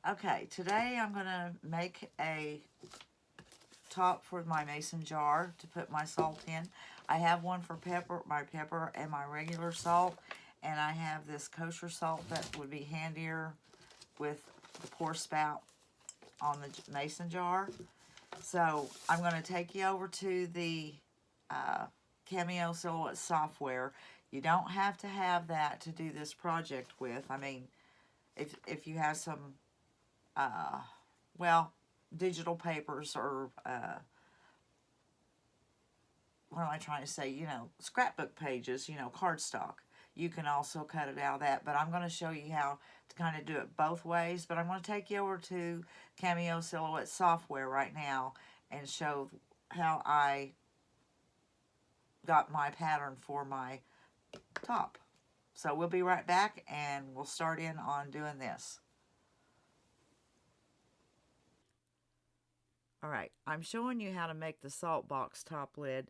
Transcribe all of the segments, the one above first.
Okay, today I'm going to make a top for my mason jar to put my salt in. I have one for my pepper and my regular salt, and I have this kosher salt that would be handier with the pour spout on the mason jar. So I'm going to take you over to the Cameo Silhouette software. You don't have to have that to do this project with. I mean, if you have some well, digital papers or, what am I trying to say, scrapbook pages, cardstock. You can also cut it out of that, but I'm going to show you how to kind of do it both ways. But I'm going to take you over to Cameo Silhouette software right now and show how I got my pattern for my top. So we'll be right back and we'll start in on doing this. Alright, I'm showing you how to make the salt box top lid.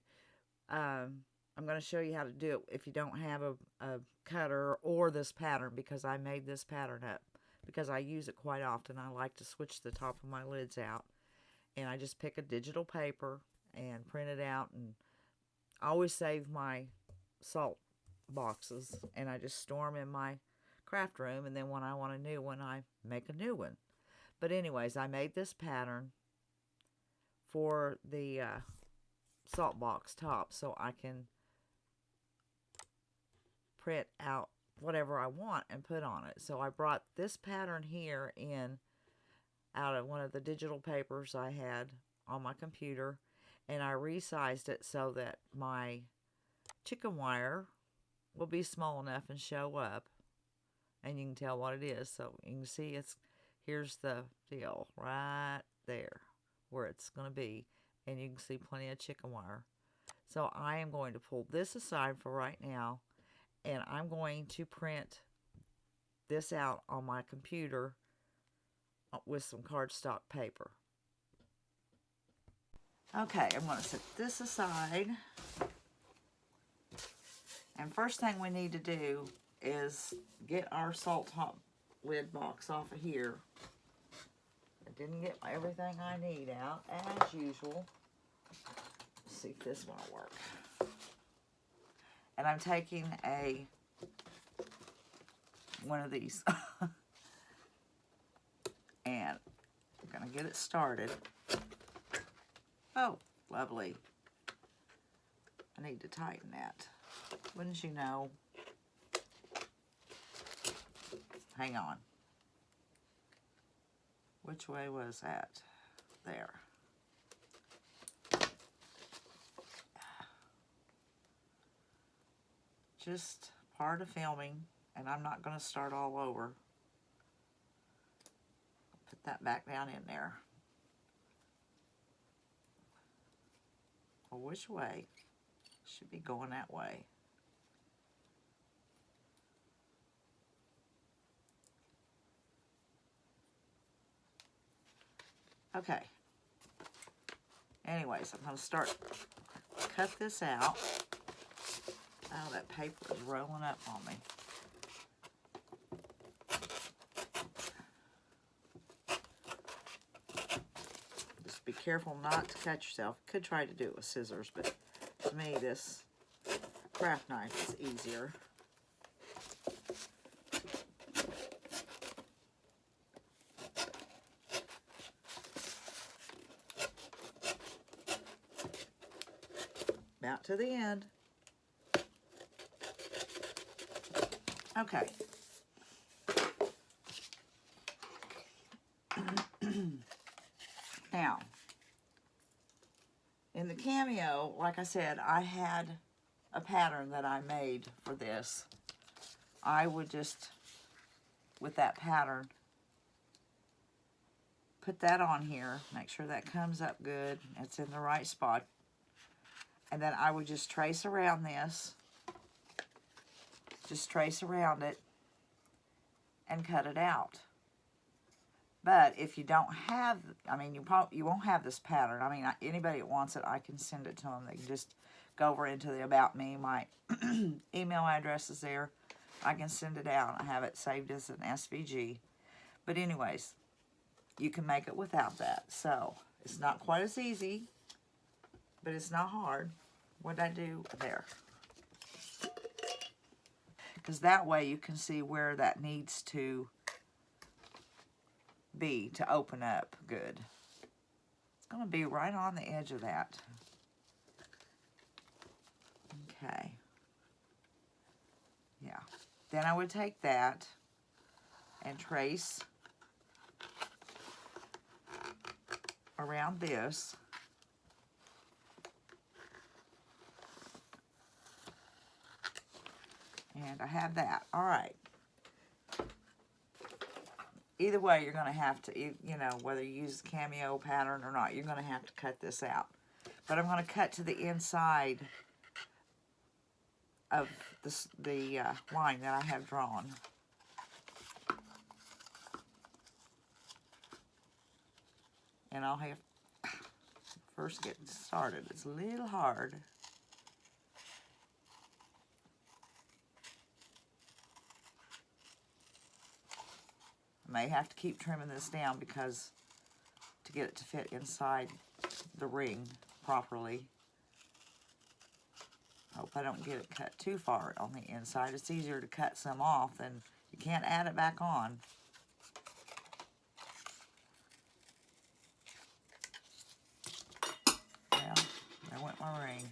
I'm going to show you how to do it if you don't have a cutter or this pattern, because I made this pattern up because I use it quite often. I like to switch the top of my lids out, and I just pick a digital paper and print it out, and I always save my salt boxes and I just store them in my craft room, and then when I want a new one I make a new one. But anyways, I made this pattern for the salt box top so I can print out whatever I want and put on it. So I brought this pattern here in out of one of the digital papers I had on my computer, and I resized it so that my chicken wire will be small enough and show up, and you can tell what it is. So you can see here's the deal right there where it's going to be, and you can see plenty of chicken wire. So I am going to pull this aside for right now, and I'm going to print this out on my computer with some cardstock paper. Okay, I'm going to set this aside, and first thing we need to do is get our salt top lid box off of here. I didn't get everything I need out as usual. Let's see if this one will work. And I'm taking one of these and I'm going to get it started. Oh, lovely. I need to tighten that. Wouldn't you know? Hang on. Which way was that? There. Just part of filming, and I'm not going to start all over. Put that back down in there. Well, which way? Should be going that way. Okay. Anyways, I'm going to cut this out. Oh, that paper is rolling up on me. Just be careful not to cut yourself. Could try to do it with scissors, but to me this craft knife is easier. About to the end. Okay. Now, in the Cameo, like I said, I had a pattern that I made for this. I would just, with that pattern, put that on here, make sure that comes up good, it's in the right spot, and then I would just trace around this. Just trace around it and cut it out. But if you don't have, I mean, you won't have this pattern. I mean, anybody that wants it, I can send it to them. They can just go over into the About Me. My email address is there. I can send it out. I have it saved as an SVG. But anyways, you can make it without that. So it's not quite as easy, but it's not hard. What did I do there? Because that way you can see where that needs to be to open up good. It's going to be right on the edge of that. Okay. Yeah. Then I would take that and trace around this. And I have that. All right. Either way, you're going to have to, you know, whether you use the Cameo pattern or not, you're going to have to cut this out. But I'm going to cut to the inside of the line that I have drawn. And I'll have first get started. It's a little hard. I may have to keep trimming this down because to get it to fit inside the ring properly. Hope I don't get it cut too far on the inside. It's easier to cut some off than you can't add it back on. Well, there went my ring.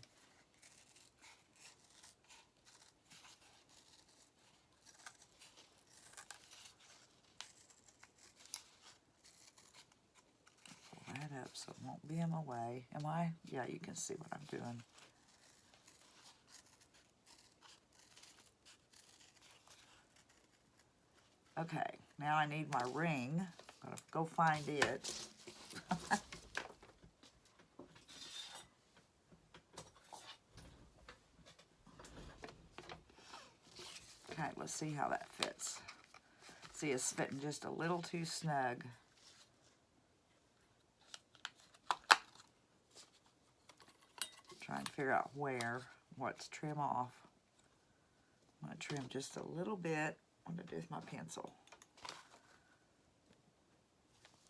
Pull that up so it won't be in my way. Am I? Yeah, you can see what I'm doing. Okay, now I need my ring. I'm gonna go find it. Okay, let's see how that fits. See, it's fitting just a little too snug. Trying to figure out what to trim off. I'm going to trim just a little bit. I'm going to do with my pencil.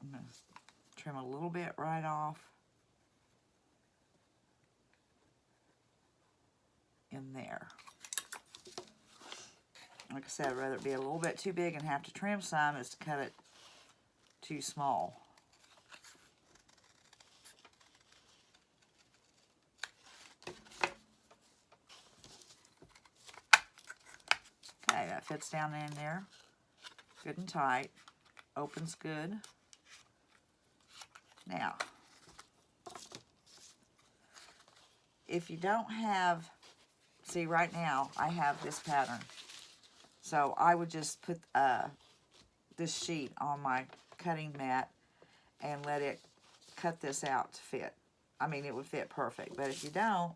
I'm going to trim a little bit right off in there. Like I said, I'd rather it be a little bit too big and have to trim some as to cut it too small. Okay, that fits down in there. Good and tight. Opens good. Now, if you don't have, see right now I have this pattern. So I would just put this sheet on my cutting mat and let it cut this out to fit. I mean, it would fit perfect. But if you don't,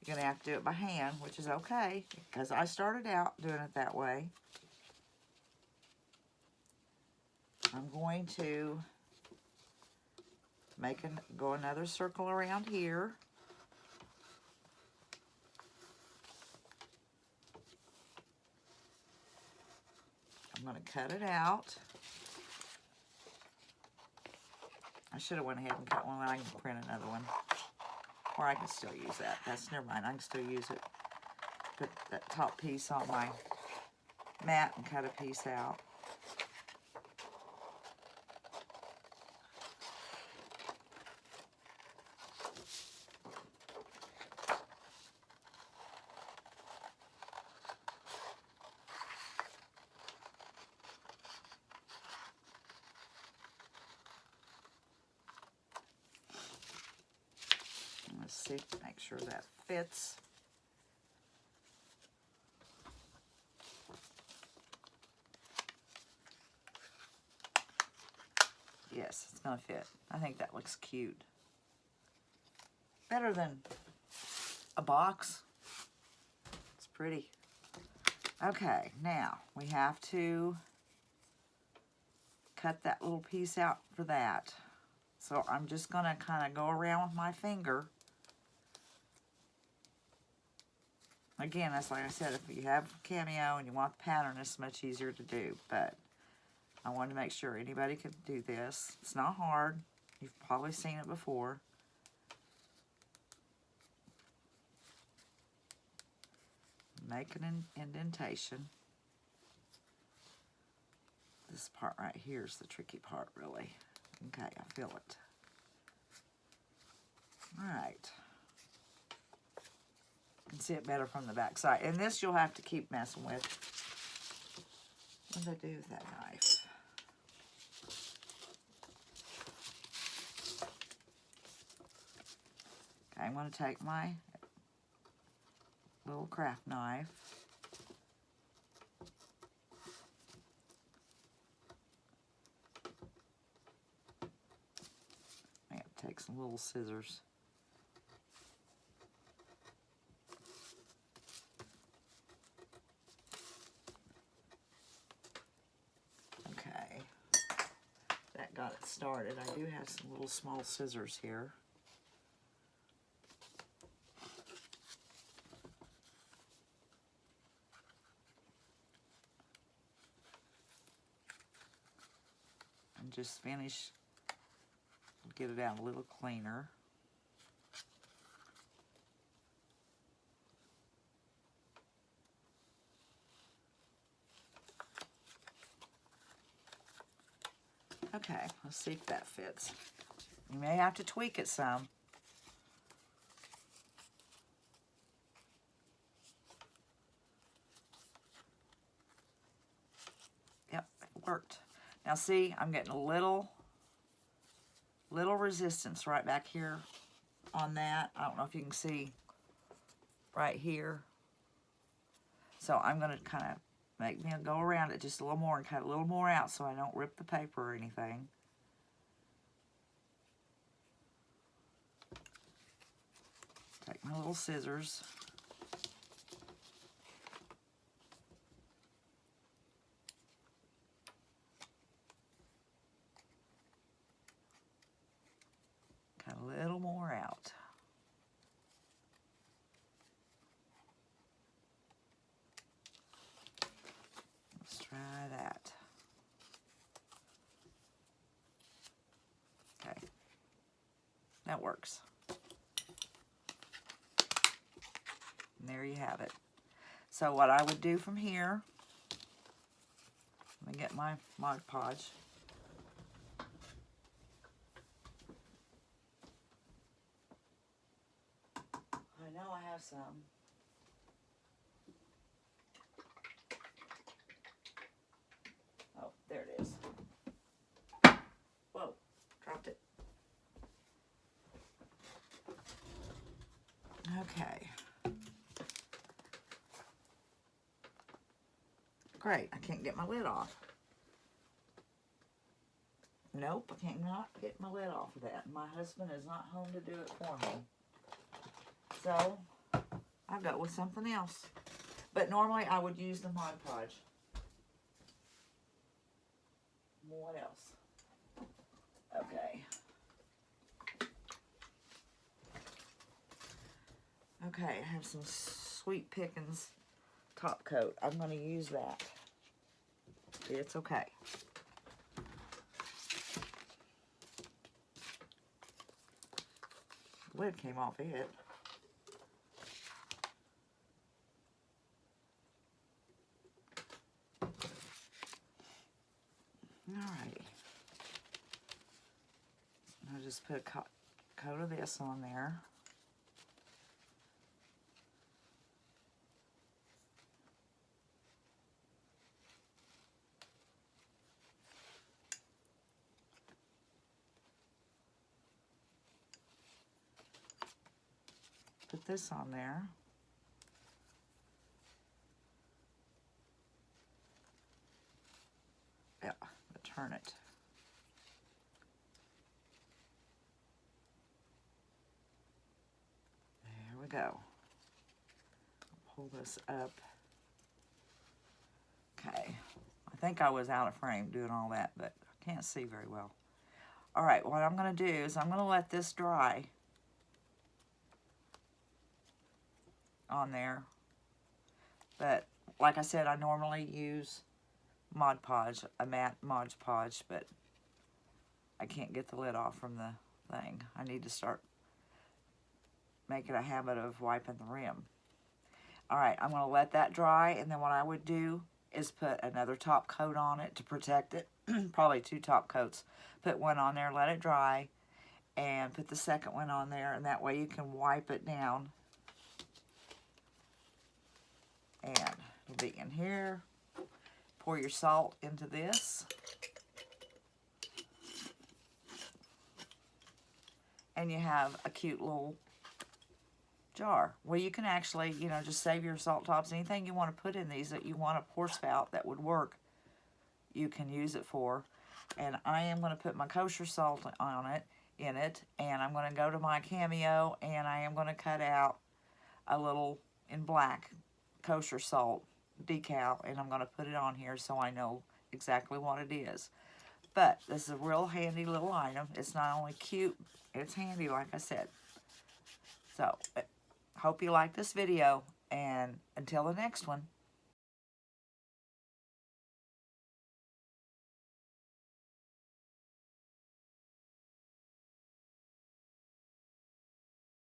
you're going to have to do it by hand, which is okay, because I started out doing it that way. I'm going to go another circle around here. I'm going to cut it out. I should have went ahead and cut one. I can print another one. Or I can still use that. Never mind. I can still use it. Put that top piece on my mat and cut a piece out. Let's see, make sure that fits. Yes, it's going to fit. I think that looks cute. Better than a box. It's pretty. Okay, now we have to cut that little piece out for that. So I'm just going to kind of go around with my finger. Again, that's like I said, if you have Cameo and you want the pattern, it's much easier to do. But I wanted to make sure anybody could do this. It's not hard. You've probably seen it before. Make an indentation. This part right here is the tricky part, really. Okay, I feel it. All right. You can see it better from the back side. And this you'll have to keep messing with. What did I do with that knife? Okay, I'm going to take my little craft knife. I have to take some little scissors. Okay, that got it started. I do have some little small scissors here. And just finish, get it out a little cleaner. Okay, let's see if that fits. You may have to tweak it some. Yep, it worked. Now see, I'm getting a little resistance right back here on that. I don't know if you can see right here. So I'm going to kind of make me go around it just a little more and cut a little more out so I don't rip the paper or anything. Take my little scissors. Cut a little more out. Let's try that. Okay, that works. And there you have it. So what I would do from here, let me get my Mod Podge. I know I have some. Oh, there it is. Whoa, dropped it. Okay. Great, I can't get my lid off. Nope, I can't not get my lid off of that. My husband is not home to do it for me. So, I'll go with something else. But normally I would use the Mod Podge. What else? Okay. Okay, I have some Sweet Pickens top coat. I'm going to use that. It's okay. Lid came off it. Alrighty. I'll just put a coat of this on there. Put this on there. Yeah, turn it. There we go. Pull this up. Okay. I think I was out of frame doing all that, but I can't see very well. All right, what I'm going to do is I'm going to let this dry on there. But like I said, I normally use Mod Podge, a matte Mod Podge, but I can't get the lid off from the thing. I need to start making a habit of wiping the rim. Alright, I'm going to let that dry, and then what I would do is put another top coat on it to protect it. Probably 2 top coats. Put one on there, let it dry, and put the second one on there, and that way you can wipe it down. And it'll be in here. Pour your salt into this. And you have a cute little jar. Well, you can actually, you know, just save your salt tops. Anything you want to put in these that you want a pour spout that would work, you can use it for. And I am going to put my kosher salt on it, and I'm going to go to my Cameo, and I am going to cut out a little in black kosher salt decal, and I'm going to put it on here so I know exactly what it is. But this is a real handy little item. It's not only cute, it's handy, like I said. So, hope you like this video, and until the next one.